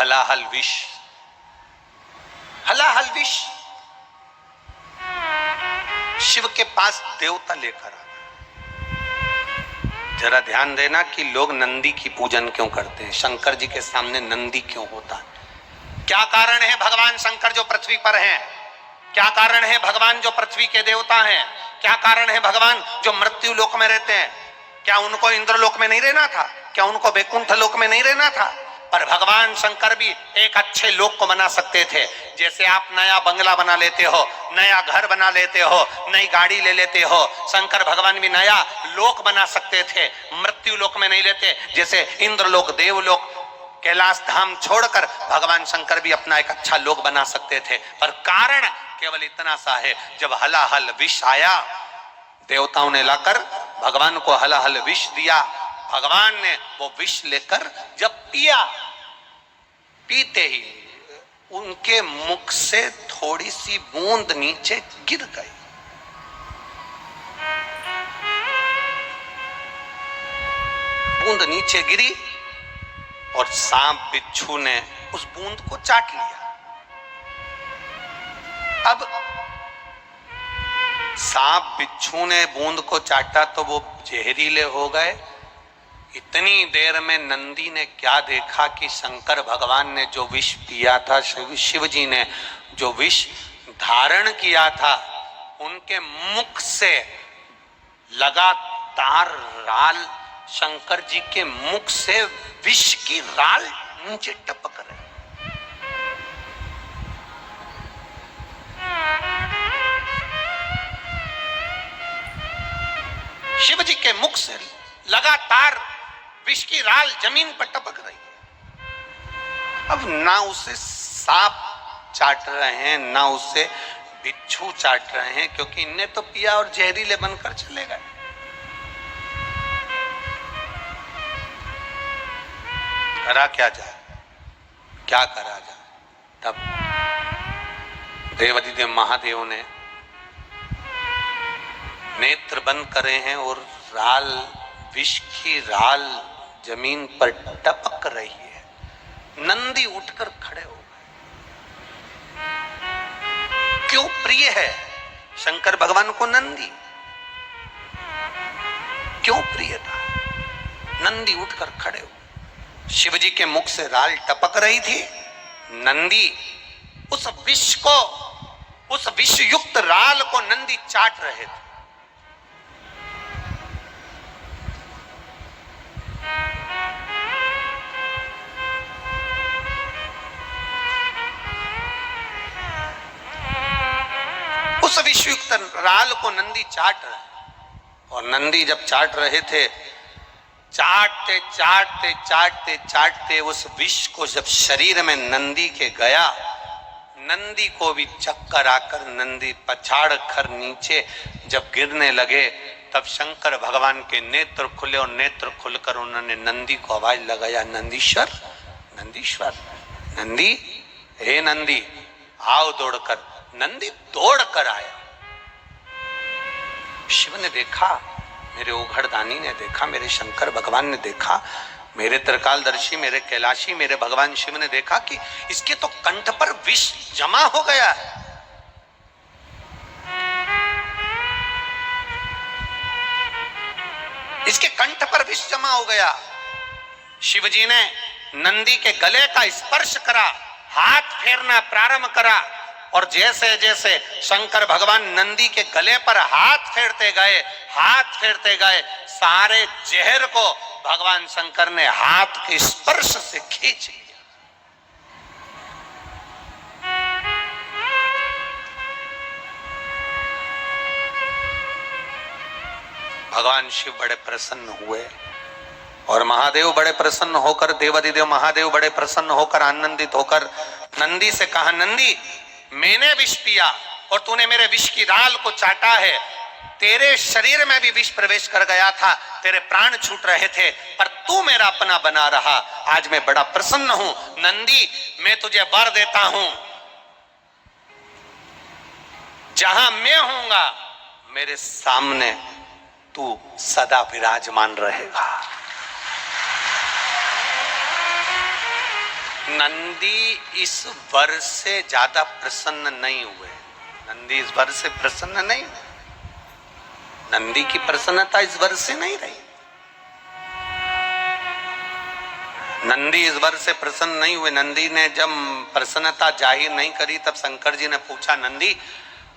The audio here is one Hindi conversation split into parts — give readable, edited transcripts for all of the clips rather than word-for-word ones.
हलाहल विष, हलाहल विष शिव के पास देवता लेकर आ। जरा ध्यान देना कि लोग नंदी की पूजन क्यों करते हैं, शंकर जी के सामने नंदी क्यों होता है, क्या कारण है? भगवान शंकर जो पृथ्वी पर हैं, क्या कारण है? भगवान जो पृथ्वी के देवता हैं, क्या कारण है? भगवान जो मृत्यु लोक में रहते हैं, क्या उनको इंद्रलोक में नहीं रहना था? क्या उनको वैकुंठ लोक में नहीं रहना था? पर भगवान शंकर भी एक अच्छे लोक को बना सकते थे। जैसे आप नया बंगला बना लेते हो, नया घर बना लेते हो, नई गाड़ी ले लेते हो, शंकर भगवान भी नया लोक बना सकते थे, मृत्यु लोक में नहीं लेते। जैसे इंद्रलोक, देवलोक, कैलाश धाम छोड़कर भगवान शंकर भी अपना एक अच्छा लोक बना सकते थे। पर कारण केवल इतना सा है, जब हलाहल विष आया, देवताओं ने लाकर भगवान को हलाहल विष दिया, भगवान ने वो विष लेकर जब पिया, पीते ही उनके मुख से थोड़ी सी बूंद नीचे गिर गई। बूंद नीचे गिरी और सांप बिच्छू ने उस बूंद को चाट लिया। अब सांप बिच्छू ने बूंद को चाटा तो वो जहरीले हो गए। इतनी देर में नंदी ने क्या देखा कि शंकर भगवान ने जो विष पिया था, शिव जी ने जो विष धारण किया था, उनके मुख से लगातार राल, शंकर जी के मुख से विष की राल नीचे टपक रही। शिव जी के मुख से लगातार विष की राल जमीन पर टपक रही है। अब ना उसे सांप चाट रहे हैं, ना उसे बिच्छू चाट रहे हैं, क्योंकि इनने तो पिया और जहरीले बनकर चले गए। करा क्या जाए, क्या करा जाए? तब देवाधिदेव महादेव ने नेत्र बंद करे हैं और राल, विष की राल जमीन पर टपक रही है। नंदी उठकर खड़े हो गए। क्यों प्रिय है शंकर भगवान को नंदी? क्यों प्रिय था? नंदी उठकर खड़े हो। शिव जी के मुख से राल टपक रही थी। नंदी उस विष को, उस विष युक्त राल को नंदी चाट रहे थे। उस विषयुक्त राल को नंदी चाट रहे, और नंदी जब चाट रहे थे, चाटते चाटते चाटते चाटते उस विष को जब शरीर में नंदी के गया, नंदी को भी चक्कर आकर नंदी पछाड़ कर नीचे जब गिरने लगे, तब शंकर भगवान के नेत्र खुले और नेत्र खुलकर उन्होंने नंदी को आवाज लगाया, नंदीश्वर, नंदीश्वर, नंदी, हे नंदी आओ दौड़कर। नंदी दौड़कर आया। शिव ने देखा, मेरे ओघड़दानी ने देखा, मेरे शंकर भगवान ने देखा, मेरे त्रिकालदर्शी, मेरे कैलाशी, मेरे भगवान शिव ने देखा कि इसके तो कंठ पर विष जमा हो गया है। इसके कंठ पर विष जमा हो गया। शिव जी ने नंदी के गले का स्पर्श करा, हाथ फेरना प्रारंभ करा, और जैसे जैसे शंकर भगवान नंदी के गले पर हाथ फेरते गए, हाथ फेरते गए, सारे जहर को भगवान शंकर ने हाथ के स्पर्श से खींच लिया। भगवान शिव बड़े प्रसन्न हुए और महादेव बड़े प्रसन्न होकर, देवाधिदेव महादेव बड़े प्रसन्न होकर, आनंदित होकर नंदी से कहा, नंदी मैंने विष पिया और तूने मेरे विष की राल को चाटा है, तेरे शरीर में भी विष प्रवेश कर गया था, तेरे प्राण छूट रहे थे, पर तू मेरा अपना बना रहा। आज मैं बड़ा प्रसन्न हूं। नंदी, मैं तुझे वर देता हूं, जहां मैं होऊंगा मेरे सामने तू सदा विराजमान रहेगा। नंदी इस वर से ज्यादा प्रसन्न नहीं हुए। नंदी इस वर से प्रसन्न नहीं हुए। नंदी की प्रसन्नता इस वर से नहीं रही। नंदी इस वर से प्रसन्न नहीं हुए। नंदी ने जब प्रसन्नता जाहिर नहीं करी तब शंकर जी ने पूछा, नंदी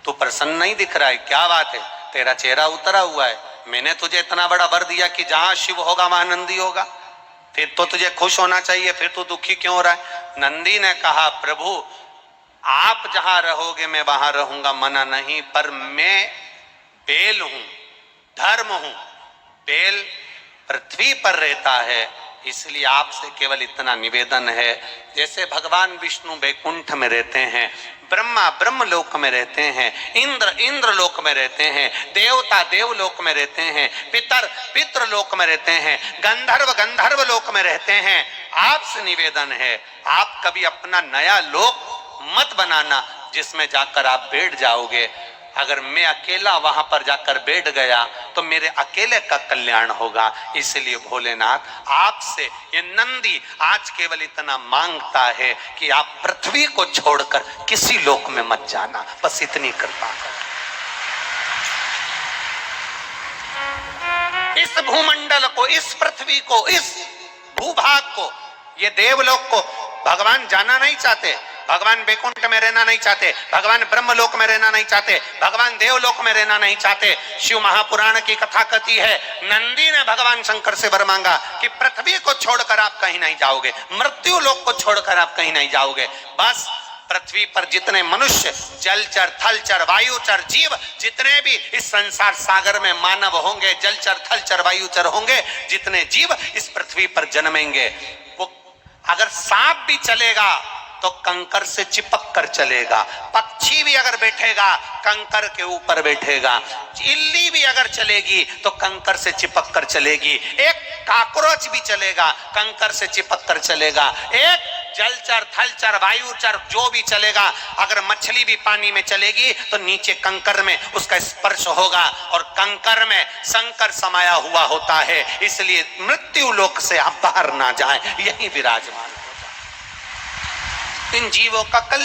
तू प्रसन्न नहीं दिख रहा है, क्या बात है? तेरा चेहरा उतरा हुआ है। मैंने तुझे इतना बड़ा वर दिया कि जहां शिव होगा वहां नंदी होगा, फिर तो तुझे खुश होना चाहिए, फिर तू दुखी क्यों हो रहा है? नंदी ने कहा, प्रभु आप जहां रहोगे मैं वहां रहूंगा, मना नहीं, पर मैं बेल हूं, धर्म हूं। बेल पृथ्वी पर रहता है, इसलिए आपसे केवल इतना निवेदन है, जैसे भगवान विष्णु वैकुंठ में रहते हैं, ब्रह्मा ब्रह्मलोक में रहते हैं, इंद्र इंद्रलोक में रहते हैं, देवता देवलोक में रहते हैं, पितर पितृलोक में रहते हैं, गंधर्व गंधर्व लोक में रहते हैं। आपसे निवेदन है, आप कभी अपना नया लोक मत बनाना जिसमें जाकर आप बैठ जाओगे। अगर मैं अकेला वहां पर जाकर बैठ गया तो मेरे अकेले का कल्याण होगा। इसलिए भोलेनाथ आपसे ये नंदी आज केवल इतना मांगता है कि आप पृथ्वी को छोड़कर किसी लोक में मत जाना, बस इतनी कृपा करो। इस भूमंडल को, इस पृथ्वी को, इस भूभाग को, ये देवलोक को भगवान जाना नहीं चाहते। भगवान वैकुंठ में रहना नहीं चाहते, भगवान ब्रह्मलोक में रहना नहीं चाहते, भगवान देवलोक में रहना नहीं चाहते। शिव महापुराण की कथा कहती है, नंदी ने भगवान शंकर से वर मांगा कि पृथ्वी को छोड़कर आप कहीं नहीं जाओगे, मृत्यु लोक को छोड़कर आप कहीं नहीं जाओगे। बस पृथ्वी पर जितने मनुष्य, जलचर थलचर वायुचर जीव, जितने भी इस संसार सागर में मानव होंगे, जलचर थलचर वायुचर होंगे, जितने जीव इस पृथ्वी पर जन्मेंगे, वो अगर सांप भी चलेगा तो कंकर से चिपक कर चलेगा, पक्षी भी अगर बैठेगा कंकर के ऊपर बैठेगा, इल्ली भी अगर चलेगी तो कंकर से चिपक कर चलेगी, एक काकरोच भी चलेगा कंकर से चिपक कर चलेगा, एक जलचर थलचर वायुचर जो भी चलेगा, अगर मछली भी पानी में चलेगी तो नीचे कंकर में उसका स्पर्श होगा, और कंकर में शंकर समाया हुआ होता है। इसलिए मृत्यु लोक से आप बाहर ना जाएं, यही विराजमान इन जीवों का कल